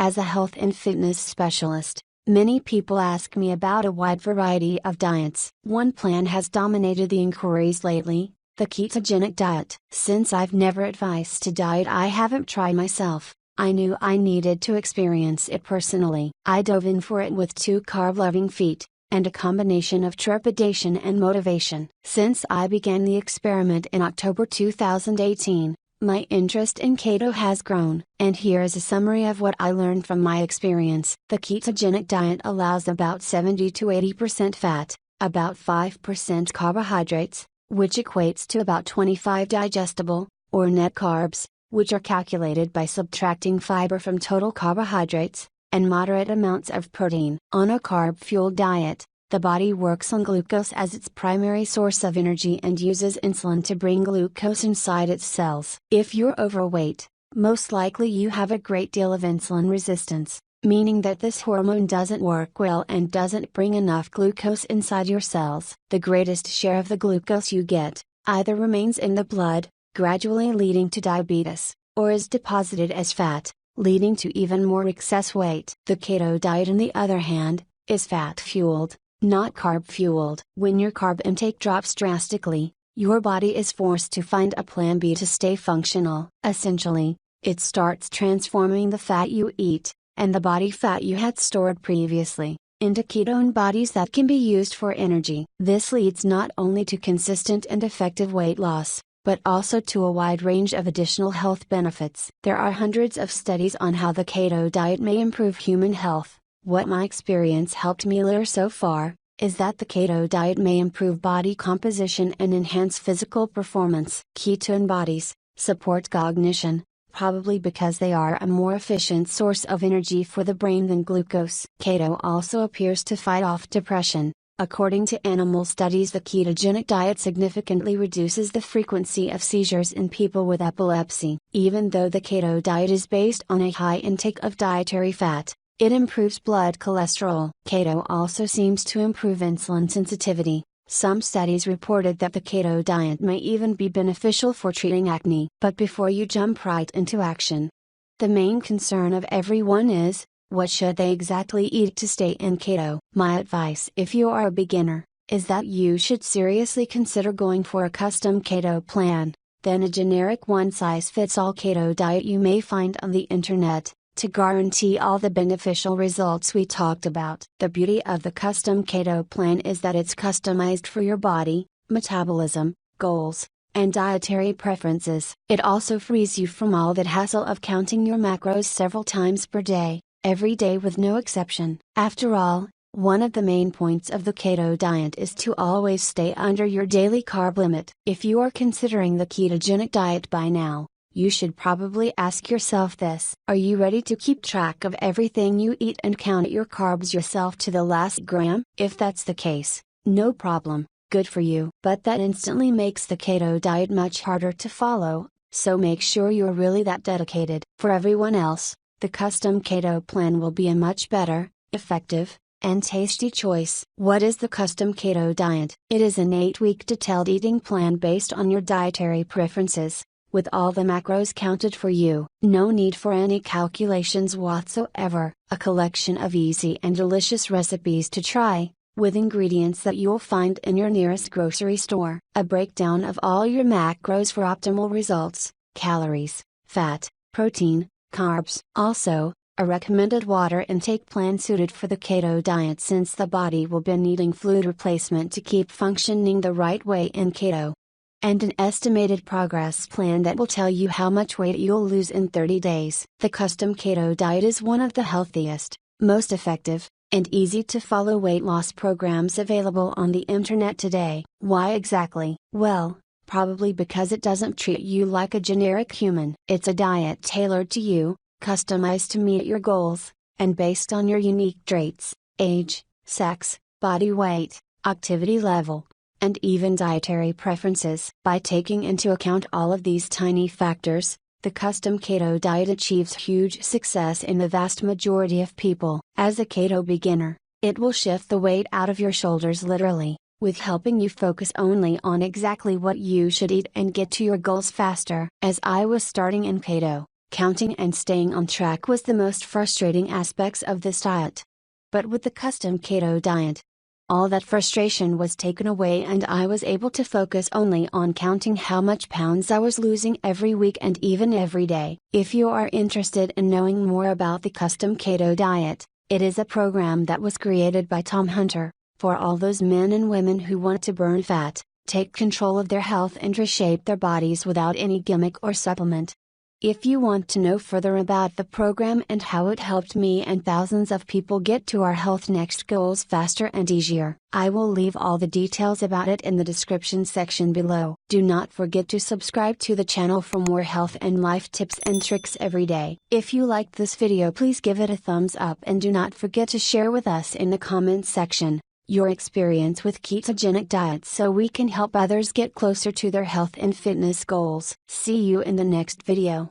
As a health and fitness specialist, many people ask me about a wide variety of diets. One plan has dominated the inquiries lately, the ketogenic diet. Since I've never advised to diet I haven't tried myself, I knew I needed to experience it personally. I dove in for it with 2 carb-loving feet, and a combination of trepidation and motivation. Since I began the experiment in October 2018, my interest in keto has grown. And here is a summary of what I learned from my experience. The ketogenic diet allows about 70 to 80% fat, about 5% carbohydrates, which equates to about 25 digestible, or net carbs, which are calculated by subtracting fiber from total carbohydrates, and moderate amounts of protein. On a carb-fueled diet, the body works on glucose as its primary source of energy and uses insulin to bring glucose inside its cells. If you're overweight, most likely you have a great deal of insulin resistance, meaning that this hormone doesn't work well and doesn't bring enough glucose inside your cells. The greatest share of the glucose you get either remains in the blood, gradually leading to diabetes, or is deposited as fat, leading to even more excess weight. The keto diet, on the other hand, is fat-fueled, not carb-fueled. When your carb intake drops drastically, your body is forced to find a plan B to stay functional. Essentially, it starts transforming the fat you eat, and the body fat you had stored previously, into ketone bodies that can be used for energy. This leads not only to consistent and effective weight loss, but also to a wide range of additional health benefits. There are hundreds of studies on how the keto diet may improve human health. What my experience helped me learn so far, is that the keto diet may improve body composition and enhance physical performance. Ketone bodies support cognition, probably because they are a more efficient source of energy for the brain than glucose. Keto also appears to fight off depression. According to animal studies, the ketogenic diet significantly reduces the frequency of seizures in people with epilepsy. Even though the keto diet is based on a high intake of dietary fat, it improves blood cholesterol. Keto also seems to improve insulin sensitivity. Some studies reported that the keto diet may even be beneficial for treating acne. But before you jump right into action, the main concern of everyone is, what should they exactly eat to stay in keto? My advice, if you are a beginner, is that you should seriously consider going for a custom keto plan, then a generic one-size-fits-all keto diet you may find on the internet, to guarantee all the beneficial results we talked about. The beauty of the custom keto plan is that it's customized for your body, metabolism, goals, and dietary preferences. It also frees you from all that hassle of counting your macros several times per day, every day with no exception. After all, one of the main points of the keto diet is to always stay under your daily carb limit. If you are considering the ketogenic diet by now, you should probably ask yourself this: are you ready to keep track of everything you eat and count your carbs yourself to the last gram? If that's the case, no problem, good for you. But that instantly makes the keto diet much harder to follow, so make sure you're really that dedicated. For everyone else, the custom keto plan will be a much better, effective, and tasty choice. What is the custom keto diet? It is an 8-week detailed eating plan based on your dietary preferences, with all the macros counted for you. No need for any calculations whatsoever. A collection of easy and delicious recipes to try, with ingredients that you'll find in your nearest grocery store. A breakdown of all your macros for optimal results: calories, fat, protein, carbs. Also, a recommended water intake plan suited for the keto diet, since the body will be needing fluid replacement to keep functioning the right way in keto. And an estimated progress plan that will tell you how much weight you'll lose in 30 days. The custom keto diet is one of the healthiest, most effective, and easy to follow weight loss programs available on the internet today. Why exactly? Well, probably because it doesn't treat you like a generic human. It's a diet tailored to you, customized to meet your goals, and based on your unique traits, age, sex, body weight, activity level, and even dietary preferences. By taking into account all of these tiny factors, the custom keto diet achieves huge success in the vast majority of people. As a keto beginner, it will shift the weight out of your shoulders literally, with helping you focus only on exactly what you should eat and get to your goals faster. As I was starting in keto, Counting and staying on track was the most frustrating aspects of this diet. But with the custom keto diet, all that frustration was taken away and I was able to focus only on counting how much pounds I was losing every week and even every day. If you are interested in knowing more about the custom keto diet, it is a program that was created by Tom Hunter, for all those men and women who want to burn fat, take control of their health and reshape their bodies without any gimmick or supplement. If you want to know further about the program and how it helped me and thousands of people get to our Health Next goals faster and easier, I will leave all the details about it in the description section below. Do not forget to subscribe to the channel for more health and life tips and tricks every day. If you liked this video, please give it a thumbs up and do not forget to share with us in the comments section your experience with ketogenic diets so we can help others get closer to their health and fitness goals. See you in the next video.